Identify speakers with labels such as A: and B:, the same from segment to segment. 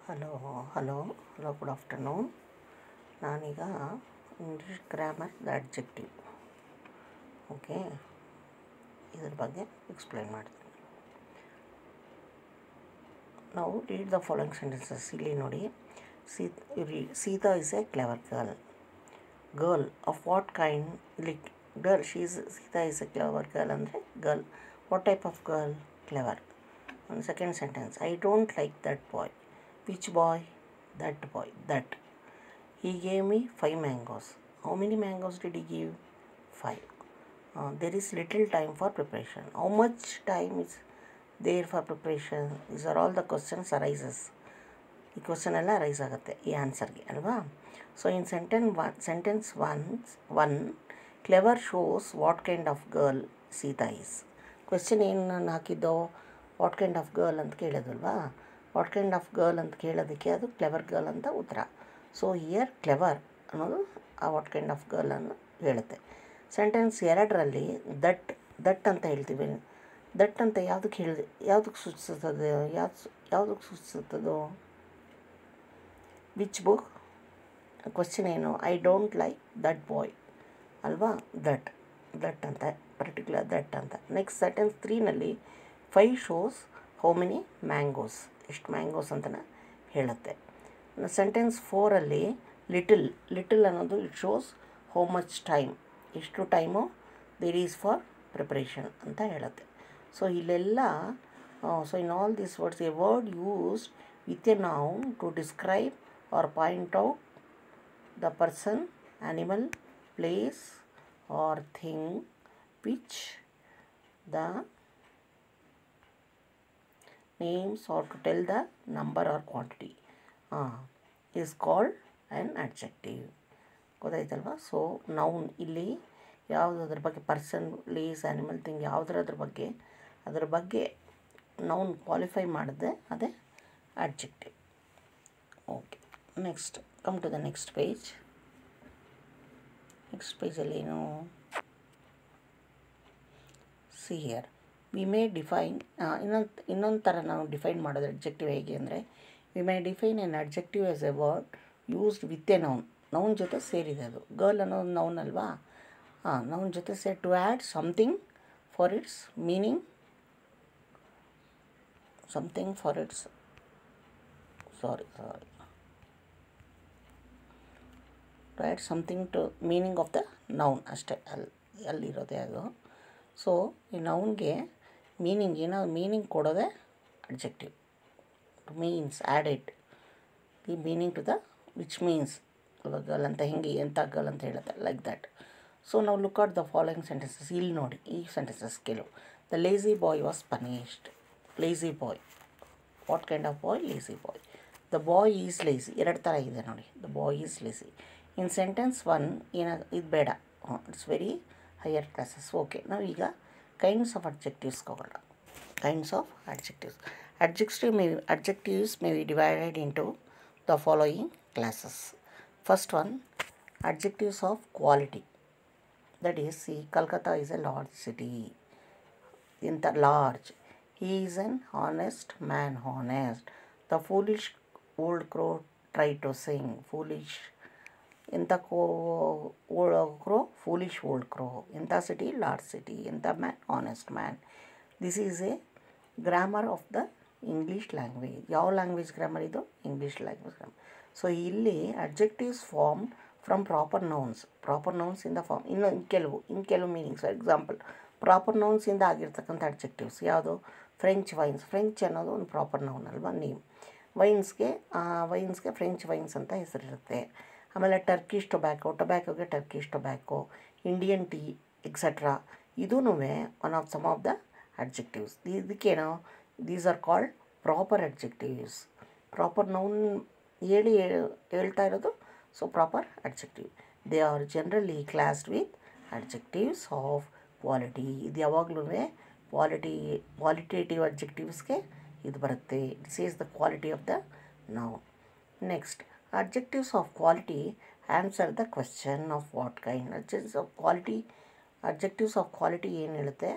A: Hello good afternoon. ನಾನೀಗ English grammar the adjective okay ಇದ್ರ ಬಗ್ಗೆ ಎಕ್ಸ್ಪ್ಲೈನ್ ಮಾಡ್ತೀನಿ. ನಾವು ರೀಡ್ ದ ಫಾಲೋಯಿಂಗ್ ಸೆಂಟೆನ್ಸಸ್. ಇಲ್ಲಿ ನೋಡಿ, Sita is a clever girl of what kind. ಇಲ್ಲಿ girl Sita is a clever girl ಅಂದರೆ girl. What type of girl? Clever. ಒಂದು second sentence, I don't like that boy. Which boy? That boy. That. He gave me 5 mangoes. How many mangoes did he give? 5. There is little time for preparation. How much time is there for preparation? These are all the questions arises. ಈ question ಎಲ್ಲ rice ಆಗುತ್ತೆ ಈ ಆನ್ಸರ್ಗೆ ಅಲ್ವಾ. So in sentence one clever shows what kind of girl Sita is. Question ಏನು ನಾನು ಹಾಕಿದ್ದೋ what kind of girl ಅಂತ ಕೇಳೋದಲ್ವಾ. What kind of girl ಅಂತ ಕೇಳೋದಕ್ಕೆ ಅದು ಕ್ಲೆವರ್ ಗರ್ಲ್ ಅಂತ ಉತ್ತರ. ಸೊ ಹಿಯರ್ ಕ್ಲೆವರ್ ಅನ್ನೋದು ಆ ವಾಟ್ ಕೈಂಡ್ ಆಫ್ ಗರ್ಲ್ ಅನ್ನು ಹೇಳುತ್ತೆ. ಸೆಂಟೆನ್ಸ್ ಎರಡರಲ್ಲಿ ದಟ್ ಅಂತ ಹೇಳ್ತೀವಿ. ದಟ್ ಅಂತ ಯಾವುದಕ್ಕೆ ಸೂಚಿಸುತ್ತದೆ? ಯಾವುದಕ್ಕೆ ಸೂಚಿಸುತ್ತದೋ? Which book? ಕ್ವಶನ್ ಏನು? I don't like that boy ಅಲ್ವಾ. ದಟ್ ಅಂತ ಪರ್ಟಿಕ್ಯುಲರ್ ದಟ್ ಅಂತ. ನೆಕ್ಸ್ಟ್ ಸೆಂಟೆನ್ಸ್ 3ನಲ್ಲಿ 5 ಶೋಸ್ ಹೌ ಮೆನಿ ಮ್ಯಾಂಗೋಸ್, ಎಷ್ಟು ಮ್ಯಾಂಗೋಸ್ ಅಂತಲೇ ಹೇಳುತ್ತೆ. ಸೆಂಟೆನ್ಸ್ 4ಅಲ್ಲಿ ಲಿಟಲ್ ಅನ್ನೋದು it shows how much time, ಎಷ್ಟು time there is for preparation ಅಂತ ಹೇಳುತ್ತೆ. ಸೊ ಇಲ್ಲೆಲ್ಲ so in all these words a word used with a noun to describe or point out the person, animal, place R thing which the names or to tell the number or quantity is called an adjective. ಗೊತ್ತಾಯ್ತಲ್ವ. So noun ಇಲ್ಲಿ ಯಾವುದರ ಬಗ್ಗೆ, person, place, animal, thing ಯಾವುದರ ಬಗ್ಗೆ ಅದರ ಬಗ್ಗೆ noun qualify ಮಾಡಿದೆ ಅದೇ adjective. Okay, next come to the next page. Next ಪೇಜಲ್ಲಿ ಏನು? See here we may define. ಇನ್ನೊಂದು ಥರ ನಾವು ಡಿಫೈನ್ ಮಾಡೋದು ಅಡ್ಜೆಕ್ಟಿವ್ ಹೇಗೆ ಅಂದರೆ, we may define an adjective as a word used with a noun ಜೊತೆ ಸೇರಿದೆ. ಅದು ಗರ್ಲ್ ಅನ್ನೋದು ನೌನ್ ಅಲ್ವಾ. ನೌನ್ ಜೊತೆ ಸೇರಿ to add something for its meaning, something for its sorry to add something to meaning of the noun ಅಷ್ಟೇ. ಅಲ್ಲಿರೋದೇ ಅದು. ಸೊ ಈ ನೌನ್ಗೆ ಮೀನಿಂಗ್ ಏನಾದ್ರು ಮೀನಿಂಗ್ ಕೊಡೋದೇ adjective. Means added the meaning to the which means girl ಅಂತ ಹಿಂಗೆ ಎಂಥ ಗರ್ಲ್ ಅಂತ ಹೇಳುತ್ತೆ, ಲೈಕ್ ದ್ಯಾಟ್. ಸೊ ನಾವು look at the following sentences. ಇಲ್ಲಿ ನೋಡಿ ಈ ಸೆಂಟೆನ್ಸಸ್ ಕೆಲವು. The lazy boy was punished. Lazy boy, what kind of boy? Lazy boy. The boy is lazy, ಎರಡು ಥರ ಇದೆ ನೋಡಿ. The boy is lazy. In sentence 1 ಇದು ಬೇಡ, it's very higher classes. Okay, ನಾವೀಗ ಕೈಂಡ್ಸ್ ಆಫ್ ಅಡ್ಜೆಕ್ಟಿವ್ಸ್ ಹೋಗೋಣ. Kinds of adjectives. Adjectives may be divided into the following classes. First one, adjectives of quality. That is, see, Kolkata is a large city. In the large, he is an honest man, honest. The foolish old crow tried to sing. Foolish. In the old crow, foolish old crow. In the city, large city. In the man, honest man. This is a grammar of the English language. ಯಾವ language grammar ಇದು? English language grammar. So ಇಲ್ಲಿ adjectives form from proper ನೌನ್ಸಿಂದ form. ಇನ್ನು ಕೆಲವು meanings. For example, proper ನೌನ್ಸಿಂದ ಆಗಿರ್ತಕ್ಕಂಥ adjectives ಯಾವುದು? French wines. French ಅನ್ನೋದು ಒಂದು ಪ್ರಾಪರ್ ನೌನ್ ಅಲ್ವಾ, ನೇಮ್. ವೈನ್ಸ್ಗೆ ಫ್ರೆಂಚ್ ವೈನ್ಸ್ ಅಂತ ಹೆಸರಿರುತ್ತೆ. ಆಮೇಲೆ ಟರ್ಕಿಶ್ ಟೊಬ್ಯಾಕೋಗೆ Turkish tobacco, Indian tea etcetera. ಇದೂ ಸಮ್ ಆಫ್ ದ ಅಡ್ಜೆಕ್ಟಿವ್ಸ್. ಇದಕ್ಕೇನೋ these are called proper adjectives. Proper noun ಹೇಳ್ತಾ ಇರೋದು. So proper adjective. They are generally classed with adjectives of quality. ಇದು ಯಾವಾಗಲೂ ಕ್ವಾಲಿಟೇಟಿವ್ ಅಡ್ಜೆಕ್ಟಿವ್ಸ್ಗೆ ಇದು ಬರುತ್ತೆ. This is the quality of the noun. Next, adjectives of quality answer the question of what kind. Adjectives of quality ಏನು ಹೇಳುತ್ತೆ?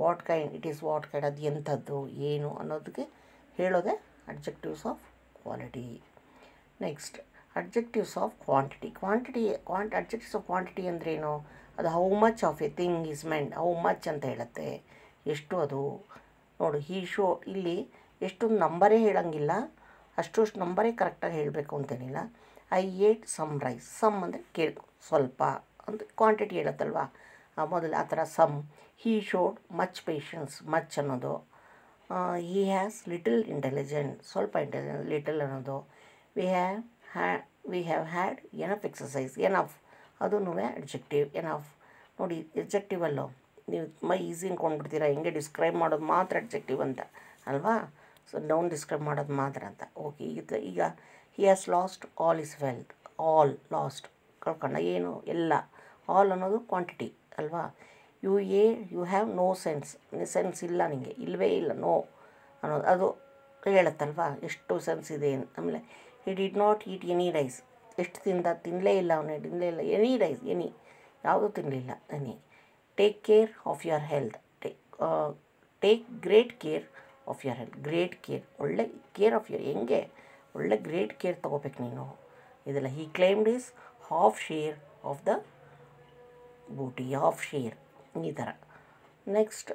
A: What kind, it is what kind, ಅದು ಎಂಥದ್ದು ಏನು ಅನ್ನೋದಕ್ಕೆ ಹೇಳೋದೇ adjectives of quality. Next adjectives of quantity. Adjectives of quantity ಅಂದ್ರೇನು? ಅದು how much of A thing is meant. How much ಅಂತ ಹೇಳುತ್ತೆ, ಎಷ್ಟು ಅದು. ನೋಡು, ಹೀ ಶೋ ಇಲ್ಲಿ ಎಷ್ಟೊಂದು ನಂಬರೇ ಹೇಳೋಂಗಿಲ್ಲ, ಅಷ್ಟು ನಂಬರೇ ಕರೆಕ್ಟಾಗಿ ಹೇಳಬೇಕು ಅಂತೇನಿಲ್ಲ. I ate some rice. Some ಅಂದರೆ ಸ್ವಲ್ಪ ಅಂತ ಕ್ವಾಂಟಿಟಿ ಹೇಳುತ್ತಲ್ವ, ಮೊದಲು ಆ ಥರ some. He showed much patience. Much ಅನ್ನೋದು. He has little intelligent. ಸ್ವಲ್ಪ ಇಂಟೆಲಿಜೆಂಟ್. ಲಿಟಲ್ ಅನ್ನೋದು. We have had enough exercise. Enough ಅದೂ ಅಡ್ಜೆಕ್ಟಿವ್. ಎನಫ್ ನೋಡಿ, ಎಡ್ಜೆಕ್ಟಿವಲ್ಲು ನೀವು ತುಂಬ ಈಸಿ ಅಂದ್ಕೊಂಡ್ಬಿಡ್ತೀರಾ, ಹೆಂಗೆ ಡಿಸ್ಕ್ರೈಬ್ ಮಾಡೋದು ಮಾತ್ರ ಅಡ್ಜೆಕ್ಟಿವ್ ಅಂತ ಅಲ್ವಾ. ಸೊ ನೌನ್ ಡಿಸ್ಕ್ರೈಬ್ ಮಾಡೋದು ಮಾತ್ರ ಅಂತ. ಓಕೆ, ಈಗ he has lost all is wealth. All lost ಕಳ್ಕೊಂಡ, ಏನು ಎಲ್ಲ. ಆಲ್ ಅನ್ನೋದು ಕ್ವಾಂಟಿಟಿ ಅಲ್ವಾ. ಯು ಹ್ಯಾವ್ ನೋ ಸೆನ್ಸ್ ಇಲ್ಲ ನಿಮಗೆ, ಇಲ್ಲವೇ ಇಲ್ಲ. ನೋ ಅನ್ನೋದು ಅದು ಹೇಳುತ್ತಲ್ವಾ ಎಷ್ಟು ಸೆನ್ಸ್ ಇದೆ. ಆಮೇಲೆ he did not eat any rice. ಎಷ್ಟು ತಿನ್ನಲೇ ಇಲ್ಲ ಅವನು, ತಿನ್ನಲೇ ಇಲ್ಲ. ಎನಿ ರೈಸ್, ಎನಿ ಯಾವುದೂ ತಿನ್ನಲಿಲ್ಲ. Any. Take care of your health. Take great care of your health. Great care, ಒಳ್ಳೆ ಕೇರ್ ಆಫ್ ಯುವರ್, ಹೆಂಗೆ ಒಳ್ಳೆ ಗ್ರೇಟ್ ಕೇರ್ ತೊಗೋಬೇಕು ನೀನು. ಇದೆಲ್ಲ. He claimed is half share of the booty. Half share, ಈ ಥರ. Next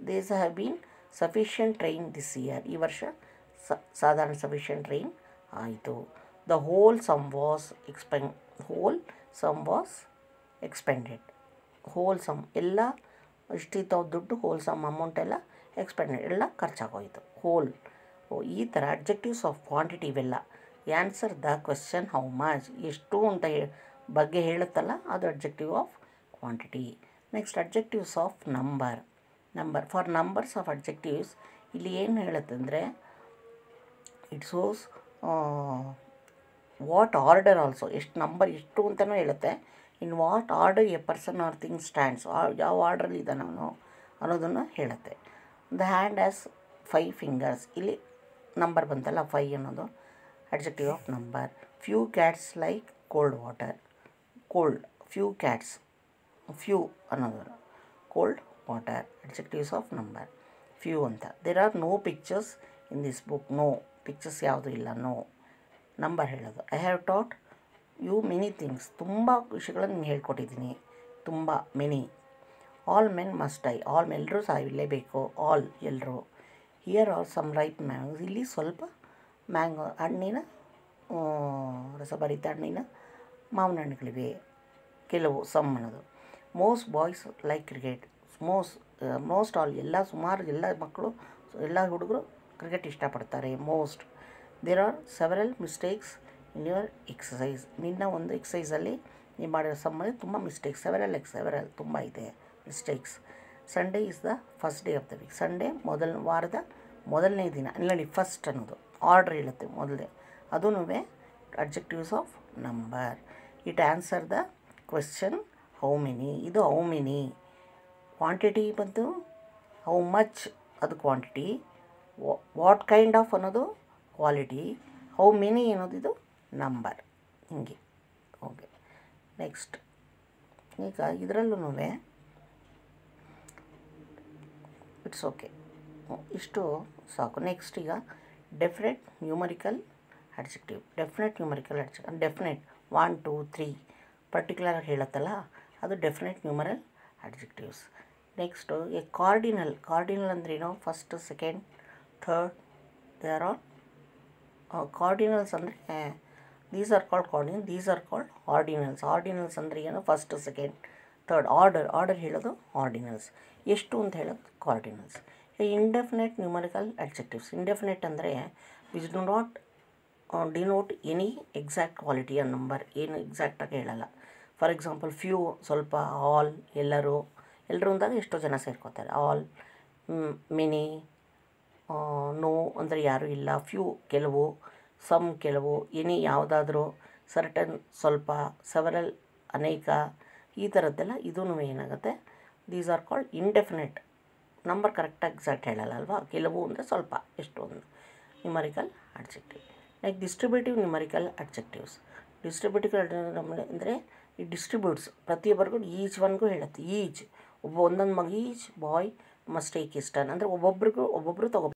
A: these have been sufficient train this year. ಈ ವರ್ಷ ಸಾಧಾರಣ ಸಫಿಷಿಯಂಟ್ ಟ್ರೈನ್ ಆಯಿತು. The whole sum was expended. Whole sum ಎಲ್ಲ ಇಷ್ಟಿತ್ತು ದುಡ್ಡು, ಹೋಲ್ ಸಮ್ ಅಮೌಂಟ್ ಎಲ್ಲ ಎಕ್ಸ್ಪೆಂಡೆಡ್, ಎಲ್ಲ ಖರ್ಚಾಗೋಯಿತು. ಹೋಲ್. ಈ ಥರ ಅಡ್ಜೆಕ್ಟಿವ್ಸ್ ಆಫ್ ಕ್ವಾಂಟಿಟಿ ಇವೆಲ್ಲ. Answer the question how much. ಎಷ್ಟು ಅಂತ ಬಗ್ಗೆ ಹೇಳುತ್ತಲ್ಲ, ಅದು adjective of quantity. Next adjectives of number. For numbers of adjectives ಇಲ್ಲಿ ಏನು ಹೇಳುತ್ತಂದರೆ, it shows what order also. ಎಷ್ಟು ನಂಬರ್ ಎಷ್ಟು ಅಂತಲೂ ಹೇಳುತ್ತೆ. In what order a person or thing stands. ಯಾವ ಆರ್ಡ್ರಲ್ಲಿ ಇದ್ದಾನೆ ಅವನು ಅನ್ನೋದನ್ನು ಹೇಳುತ್ತೆ. The hand has 5 fingers. ಇಲ್ಲಿ ನಂಬರ್ ಬಂತಲ್ಲ 5 ಅನ್ನೋದು adjective of number. Few cats like cold water. Cold, few cats, few ಅನ್ನೋದು cold water. Adjectives of number few ಅಂತ. There are no pictures in this book. No pictures ಯಾವುದೂ ಇಲ್ಲ. No number ಹೇಳೋದು. I have taught you many things. ತುಂಬ ವಿಷಯಗಳನ್ನು ನಿಮ್ಗೆ ಹೇಳ್ಕೊಟ್ಟಿದ್ದೀನಿ. ತುಂಬ, many. All men must die. All ಎಲ್ಲರೂ ಸಾಯಲೇಬೇಕು. ಆಲ್ ಎಲ್ಲರೂ. Here are some ripe mangoes. ಇಲ್ಲಿ ಸ್ವಲ್ಪ ಮ್ಯಾಂಗೋ ಹಣ್ಣಿನ ರಸಭರಿತ ಹಣ್ಣಿನ ಮಾವಿನ ಹಣ್ಣುಗಳಿವೆ. ಕೆಲವು, ಸಮ್ ಅನ್ನೋದು. Most boys like cricket. Most all ಎಲ್ಲ, ಸುಮಾರು ಎಲ್ಲ ಮಕ್ಕಳು, ಎಲ್ಲ ಹುಡುಗರು ಕ್ರಿಕೆಟ್ ಇಷ್ಟಪಡ್ತಾರೆ. Most. There are several mistakes in your exercise. ನಿನ್ನ ಒಂದು ಎಕ್ಸಸೈಸಲ್ಲಿ ನೀವು ಮಾಡಿರೋ ಸಮ್ಮಲ್ಲಿ ತುಂಬ ಮಿಸ್ಟೇಕ್ಸ್. ಸೆವೆರಲ್ ತುಂಬ ಇದೆ mistakes. Sunday is the first day of the week. Sunday ವಾರದ ಮೊದಲನೇ ದಿನ. ಇಲ್ಲಿ ಫಸ್ಟ್ ಅನ್ನೋದು ಆರ್ಡ್ರ್ ಹೇಳುತ್ತೆ ಮೊದಲೇ. ಅದೂ adjectives of number. It answer the question how many. ಇದು ಹೌ ಮೆನಿ. ಕ್ವಾಂಟಿಟಿ ಬಂತು. ಹೌ ಮಚ್ ಅದು ಕ್ವಾಂಟಿಟಿ. ವಾಟ್ ಕೈಂಡ್ ಆಫ್ ಅನ್ನೋದು ಕ್ವಾಲಿಟಿ. ಹೌ ಮೆನಿ ಅನ್ನೋದು ಇದು ನಂಬರ್. ಹಿಂಗೆ. ಓಕೆ, ನೆಕ್ಸ್ಟ್ ಈಗ ಇದರಲ್ಲೂ ಇಟ್ಸ್ ಓಕೆ, ಇಷ್ಟು ಸಾಕು. ನೆಕ್ಸ್ಟ್ ಈಗ definite numerical adjective. Definite 1 2 3 particular ಹೇಳುತ್ತಲ್ಲ, ಅದು definite numeral adjectives. Next a cardinal ಅಂದ್ರೇನು? First, second, third, they are all cardinals. ಅಂದರೆ these are called cardinal, these are called ordinals. Ordinals ಅಂದರೆ ಏನು? First, second, third. ಆರ್ಡರ್ ಹೇಳೋದು ordinals. ಎಷ್ಟು ಅಂತ ಹೇಳೋದು cardinals. Indefinite numerical adjectives. Indefinite ಅಂದರೆ which do not denote any exact quality or number. ಏನು ಎಕ್ಸಾಕ್ಟಾಗಿ ಹೇಳಲ್ಲ. ಫಾರ್ ಎಕ್ಸಾಂಪಲ್ ಫ್ಯೂ ಸ್ವಲ್ಪ, ಆಲ್ ಎಲ್ಲರೂ ಅಂದಾಗ ಎಷ್ಟೋ ಜನ ಸೇರ್ಕೋತಾರೆ. ಆಲ್, ಮೆನಿ, ನೋ ಅಂದರೆ ಯಾರೂ ಇಲ್ಲ. ಫ್ಯೂ ಕೆಲವು, ಸಮ್ ಕೆಲವು, ಎನಿ ಯಾವುದಾದ್ರೂ, ಸರ್ಟನ್ ಸ್ವಲ್ಪ, ಸೆವರಲ್ ಅನೇಕ, ಈ ಥರದ್ದೆಲ್ಲ ಇದೂ ಏನಾಗುತ್ತೆ? These are called indefinite. Number ಕರೆಕ್ಟಾಗಿ ಎಕ್ಸಾಕ್ಟ್ ಹೇಳಲ್ಲ ಅಲ್ವಾ. ಕೆಲವು ಅಂದರೆ ಸ್ವಲ್ಪ, ಎಷ್ಟು ಒಂದು numerical adjective. Like distributive numerical adjectives. Distributive ಅಂದರೆ ಈ ಡಿಸ್ಟ್ರಿಬ್ಯೂಟ್ಸ್ ಪ್ರತಿಯೊಬ್ಬರಿಗೂ ಈಚ್ ಒನ್ಗೂ ಹೇಳುತ್ತೆ. ಒಂದೊಂದು ಮಗ ಈಚ್ ಬಾಯ್ ಮಸ್ಟ್ ಟೇಕ್ ಹಿಸ್ ಟರ್ನ್. ಅಂದರೆ ಒಬ್ಬೊಬ್ಬರು ತೊಗೋ